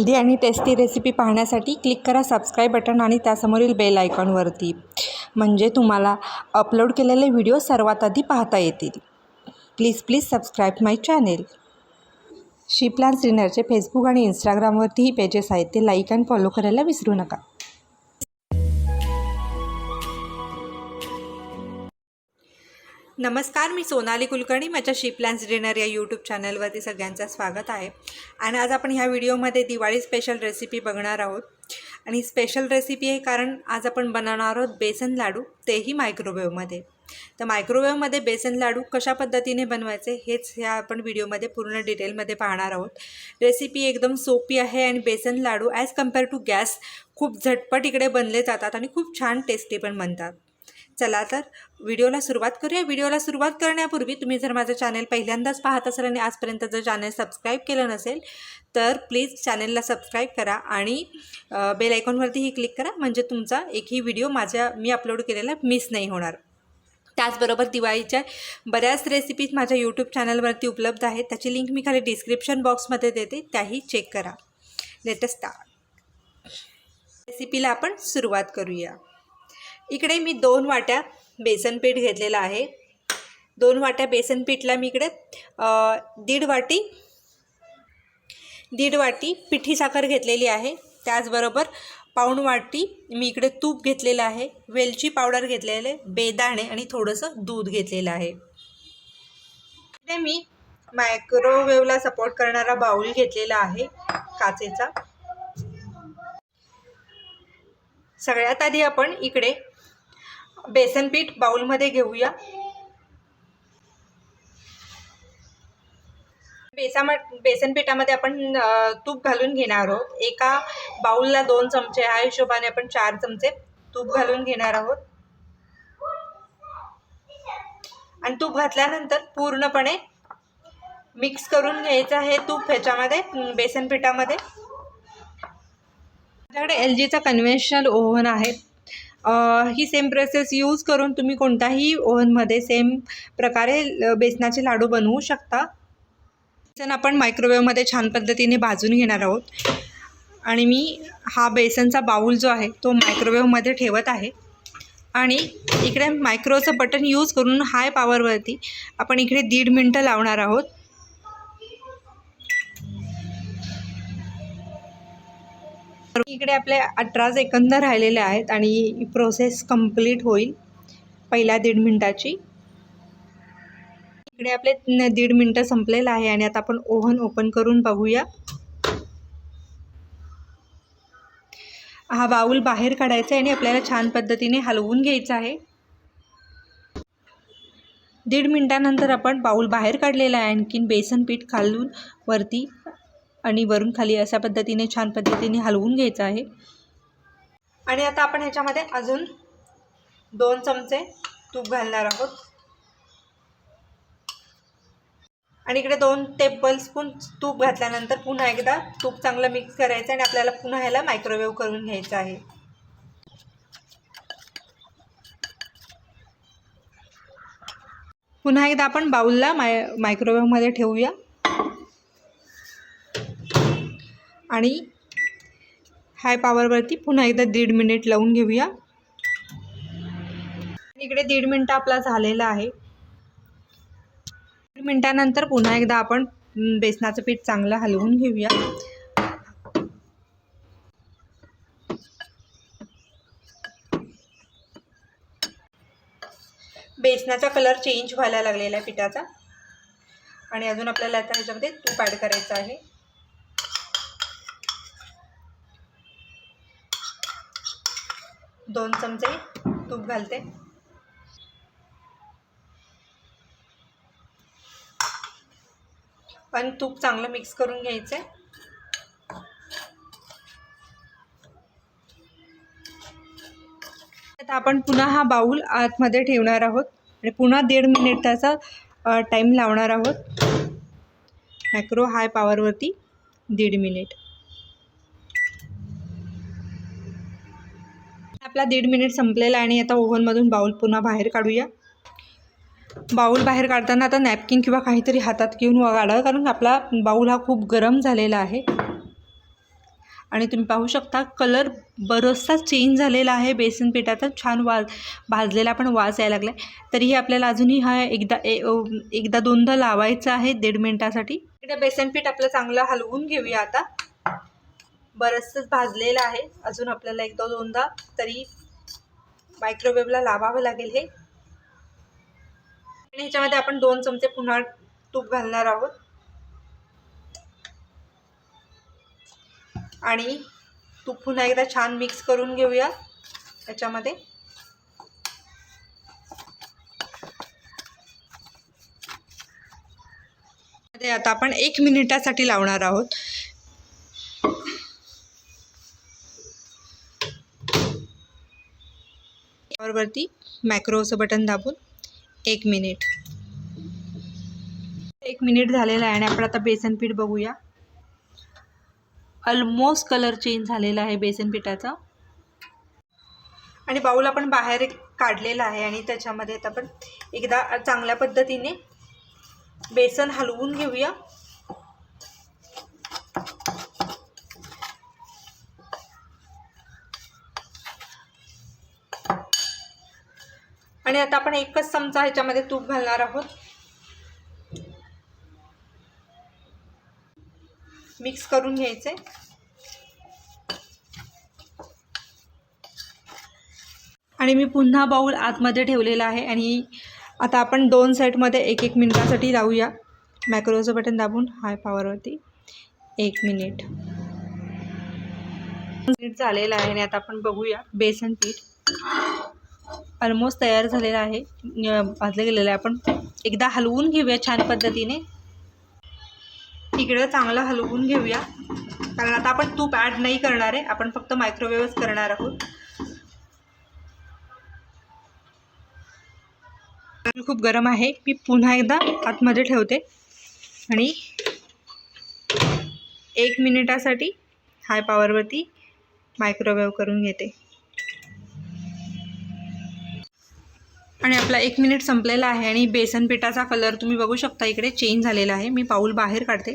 Healthy आणि tasty recipe पाहण्यासाठी click करा सबस्क्राईब बटन आणि त्यासमोरील बेल आयकॉनवरती, म्हणजे तुम्हाला अपलोड केलेले व्हिडिओ सर्वात आधी पाहता येतील. Please subscribe my channel. She plans डिनरचे फेसबुक आणि इंस्टाग्रामवरतीही पेजेस आहेत, ते लाईक आणि फॉलो करायला विसरू नका. नमस्कार, मी सोनाली कुलकर्णी. माझ्या शी प्लान्स डिनर या यूट्यूब चॅनलवरती सगळ्यांचं स्वागत आहे. आणि आज आपण ह्या व्हिडिओमध्ये दिवाळी स्पेशल रेसिपी बघणार आहोत. आणि स्पेशल रेसिपी आहे कारण आज आपण बनवणार आहोत बेसन लाडू, तेही मायक्रोवेव्हमध्ये. तर मायक्रोवेव्हमध्ये बेसन लाडू कशा पद्धतीने बनवायचे हेच ह्या आपण व्हिडिओमध्ये पूर्ण डिटेलमध्ये पाहणार आहोत. रेसिपी एकदम सोपी आहे आणि बेसन लाडू ॲज कम्पेअर टू गॅस खूप झटपट इकडे बनले जातात आणि खूप छान टेस्टी पण बनतात. चला तर व्हिडिओला सुरुवात करूया. व्हिडिओला सुरुवात करण्यापूर्वी तुम्ही जर माझं चॅनल पहिल्यांदाच पाहत असाल आणि आजपर्यंत जर चॅनल सबस्क्राईब केलं नसेल तर प्लीज चॅनलला सबस्क्राईब करा आणि बेल आयकॉनवरतीही क्लिक करा, म्हणजे तुमचा एकही व्हिडिओ मी अपलोड केलेला मिस नाही होणार. त्याचबरोबर दिवाळीच्या बऱ्याच रेसिपीज माझ्या यूट्यूब चॅनलवरती उपलब्ध आहेत, त्याची लिंक मी खाली डिस्क्रिप्शन बॉक्समध्ये देते, त्याही चेक करा. Let us start. रेसिपीला आपण सुरुवात करूया. इकडे मी 2 वाट्या बेसन पीठ घेतलेलं आहे. 2 वाट्या बेसन पीठला मी इकडे दीड वाटी पिठी साखर घेतलेली आहे. त्याचबरोबर पाऊण वाटी मी इकडे तूप घेतलेलं आहे, वेलची पावडर घेतलेले, बेदाणे आणि थोडंसं दूध घेतलेलं आहे. इकडे मी मायक्रोवेव्हला सपोर्ट करणारा बाउल घेतलेला आहे काचेचा. सगळ्यात आधी आपण इकडे बेसन पीठ बाउलमध्ये घेऊया. बेसन पिठामध्ये आपण तूप घालून घेणार आहोत. एका बाउलला 2 चमचे, ह्या हिशोबाने आपण 4 चमचे तूप घालून घेणार आहोत. आणि तूप घातल्यानंतर पूर्णपणे मिक्स करून घ्यायचं आहे तूप ह्याच्यामध्ये, बेसन पिठामध्ये. माझ्याकडे LGचा कन्व्हेन्शनल ओव्हन आहे. ही सेम प्रोसेस यूज करून तुम्ही कोणत्याही ओव्हनमध्ये सेम प्रकारे बेसनाचे लाडू बनवू शकता. बेसन आपण मायक्रोवेव्हमध्ये छान पद्धतीने भाजून घेणार आहोत. आणि मी हा बेसनचा बाऊल जो आहे तो मायक्रोवेव्हमध्ये ठेवत आहे. आणि इकडे मायक्रोचं बटन यूज करून हाय पॉवरवरती आपण इकडे 1.5 मिनटं लावणार आहोत. इकडे आपले 18 सेकंद राहिलेले आहेत आणि प्रोसेस कंप्लीट होईल पहिल्या 1.5 मिनटाची. इकडे आपले 1.5 मिनटं संपलेलं आहे आणि आता आपण ओव्हन ओपन करून बघूया. हा बाउल बाहेर काढायचा आहे आणि आपल्याला छान पद्धतीने हलवून घ्यायचा आहे. 1.5 मिनटानंतर आपण बाउल बाहेर काढलेला आहे. आणखीन बेसन पीठ खालून वरती आणि वरून खाली अशा पद्धतीने छान पद्धतीने हलवून घ्यायचं आहे. आणि आता आपण ह्याच्यामध्ये अजून 2 चमचे तूप घालणार आहोत. आणि इकडे 2 टेबलस्पून तूप घातल्यानंतर पुन्हा एकदा तूप चांगलं मिक्स करायचं आणि आपल्याला पुन्हा ह्याला मायक्रोवेव्ह करून घ्यायचं आहे. पुन्हा एकदा आपण बाउलला मायक्रोवेव्हमध्ये ठेवूया आणि हाय पॉवरवरती पुन्हा एकदा 1.5 मिनिट लावून घेऊया. इकडे 1.5 मिनटं आपला झालेला आहे. 1.5 मिनटानंतर पुन्हा एकदा आपण बेसनाचं पीठ चांगलं हलवून घेऊया. बेसनाचा कलर चेंज व्हायला लागलेला आहे पिठाचा. आणि अजून आपल्याला आता ह्याच्यामध्ये तूप ॲड करायचं आहे. दोन चमचे तूप घालते. पण तूप चांगलं मिक्स करून घ्यायचं. आता आपण पुन्हा हा बाउल आतमध्ये ठेवणार आहोत आणि पुन्हा 1.5 मिनिटाचा टाईम लावणार आहोत. मायक्रो हाय पॉवरवरती 1.5 मिनिट. आपला 1.5 मिनिट संपलेला आहे आणि आता ओव्हनमधून बाउल पुन्हा बाहेर काढूया. बाउल बाहेर काढताना आता नॅपकिन किंवा काहीतरी हातात घेऊन काढा, कारण आपला बाउल हा खूप गरम झालेला आहे. आणि तुम्ही पाहू शकता कलर बराचसा चेंज झालेला आहे बेसन पिठाचा, छान भाजलेला पण वास यायला लागला आहे. तरीही आपल्याला अजूनही हा एकदा दोनदा लावायचा आहे 1.5 मिनिटासाठी. इकडे बेसन पीठ आपलं चांगलं हलवून घेऊया. आता बरंचसं भाजलेलं आहे, अजून आपल्याला एकदा दोनदा तरी मायक्रोवेव्हला लावावं लागेल हे. आणि ह्याच्यामध्ये आपण 2 चमचे पुन्हा तूप घालणार आहोत आणि तूप पुन्हा एकदा छान मिक्स करून घेऊया याच्यामध्ये. आता आपण 1 मिनिटासाठी लावणार आहोत. वरती मॅक्रोचं बटन दाबून 1 मिनिट. 1 मिनिट झालेला आहे आणि आपण आता बेसन पीठ बघूया. ऑलमोस्ट कलर चेंज झालेला आहे बेसन पिठाचा. आणि बाऊल आपण बाहेर काढलेला आहे आणि त्याच्यामध्ये आता आपण एकदा चांगल्या पद्धतीने बेसन हलवून घेऊया. आणि आता आपण 1च चमचा ह्याच्यामध्ये तूप घालणार आहोत. मिक्स करून घ्यायचे. आणि मी पुन्हा बाऊल आतमध्ये ठेवलेला आहे आणि आता आपण 2 साईडमध्ये 1-1 मिनिटासाठी लावूया. मॅक्रोचं बटन दाबून हाय पॉवरवरती 1 मिनिट. झालेलं आहे आणि आता आपण बघूया बेसन पीठ ऑलमोस्ट तयार झालेलं आहे, भाजलं गेलेलं आहे. आपण एकदा हलवून घेऊया छान पद्धतीने. इकडं चांगलं हलवून घेऊया कारण आता आपण तूप ॲड नाही करणार आहे, आपण फक्त मायक्रोवेव्हच करणार आहोत. खूप गरम आहे. मी पुन्हा एकदा आतमध्ये ठेवते आणि 1 मिनिटासाठी हाय पॉवरवरती मायक्रोवेव्ह करून घेते. आणि आपला 1 मिनिट संपलेला आहे आणि बेसन पिठाचा कलर तुम्ही बघू शकता इकडे चेंज झालेला आहे. मी पाऊल बाहेर काढते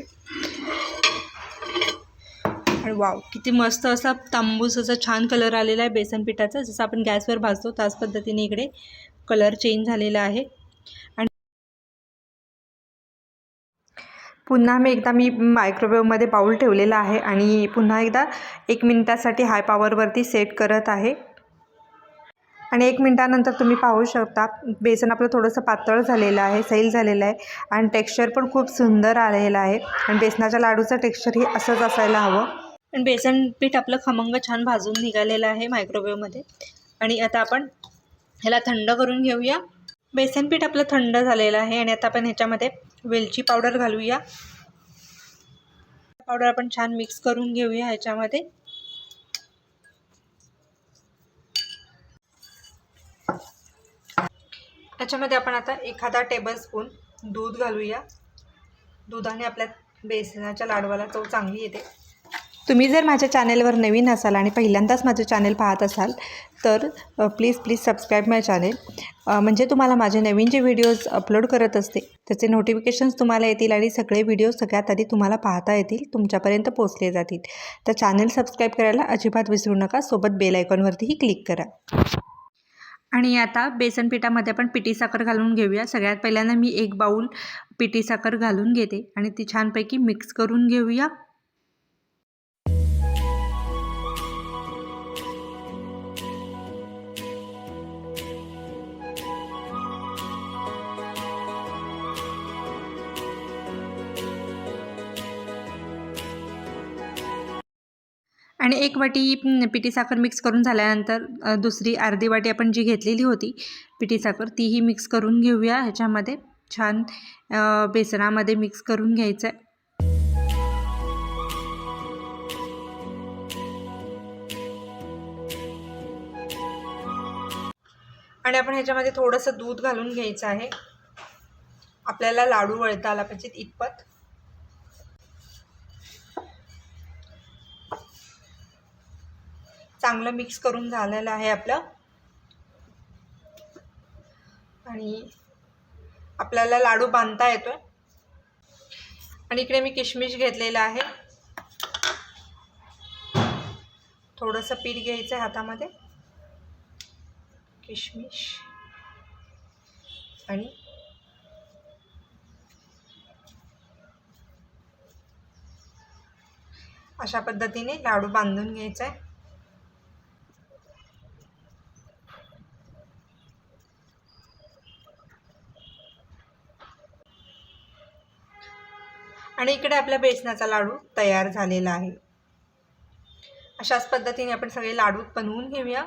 आणि वाव, किती मस्त असा तांबूस असा छान कलर आलेला आहे बेसन पिठाचा. जसं आपण गॅसवर भाजतो त्याच पद्धतीने इकडे कलर चेंज झालेला आहे. आणि पुन्हा मी मायक्रोवेव्हमध्ये बाऊल ठेवलेला आहे आणि पुन्हा एकदा 1 मिनिटासाठी हाय पॉवरवरती सेट करत आहे. आणि 1 मिनिटानंतर तुम्ही पाहू शकता बेसन आपलं थोडंसं पातळ झालेलं आहे, सैल झालेलं आहे आणि टेक्स्चर पण खूप सुंदर आलेलं आहे. आणि बेसनाच्या लाडूचं टेक्स्चर हे असंच असायला हवं. आणि बेसन पीठ आपलं खमंग छान भाजून निघालेलं आहे मायक्रोवेव्हमध्ये. आणि आता आपण ह्याला थंड करून घेऊया. बेसन पीठ आपलं थंड झालेलं आहे आणि आता आपण ह्याच्यामध्ये वेलची पावडर घालूया. पावडर आपण छान मिक्स करून घेऊया ह्याच्यामध्ये. याच्यामध्ये आपण आता एखादा टेबलस्पून दूध घालूया. दुधाने आपल्या बेसनाच्या लाडवाला चव चांगली येते. तुम्ही जर माझ्या चॅनेलवर नवीन असाल आणि पहिल्यांदाच माझं चॅनल पाहत असाल तर प्लीज सबस्क्राईब माय चॅनेल, म्हणजे तुम्हाला माझे नवीन जे व्हिडिओज अपलोड करत असते त्याचे नोटिफिकेशन्स तुम्हाला येतील आणि सगळे व्हिडिओ सगळ्यात आधी तुम्हाला पाहता येतील, तुमच्यापर्यंत पोहोचले जातील. तर चॅनेल सबस्क्राईब करायला अजिबात विसरू नका. सोबत बेल आयकॉनवरतीही क्लिक करा. आणि आता बेसन पिठामध्ये आपण पिठी साखर घालून घेऊया. सगळ्यात पहिल्यांदा मी 1 बाऊल पिठी साखर घालून घेते आणि ती छानपैकी मिक्स करून घेऊया. आणि 1 वाटी पिठी साखर मिक्स करून झाल्यानंतर दुसरी अर्धी वाटी आपण जी घेतलेली होती पिठी साखर तीही मिक्स करून घेऊया. ह्याच्यामध्ये छान बेसनामध्ये मिक्स करून घ्यायचं आहे. आणि आपण ह्याच्यामध्ये थोडंसं दूध घालून घ्यायचं आहे. आपल्याला लाडू वळता आला पाहिजे इतपत. चांगलं मिक्स करून झालेलं आहे आपलं. आणि आपल्याला लाडू बांधता येतोय. आणि इकडे मी किशमिश घेतलेला आहे. थोडंसं पीठ घ्यायचं आहे हातामध्ये, किशमिश आणि अशा पद्धतीने लाडू बांधून घ्यायचा आहे। आणि इकडे आपला बेसनाचा लाडू तयार झालेला आहे। अशाच पद्धतीने आपण सगळे लाडू बनवून घेऊया।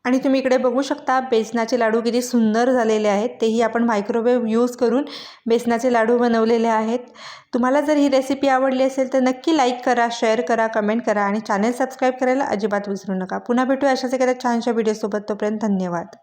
आणि तुम्ही इकडे बघू शकता बेसनाचे लाडू किती सुंदर झालेले आहेत। तेही आपण मायक्रोवेव्ह यूज करून बेसनाचे लाडू बनवलेले आहेत। तुम्हाला जर ही रेसिपी आवडली असेल तर नक्की लाईक करा, शेअर करा, कमेंट करा आणि चॅनल सबस्क्राईब करायला अजिबात विसरू नका। पुन्हा भेटूया अशाच एखाद्या छानशा व्हिडिओसोबत। तोपर्यंत धन्यवाद।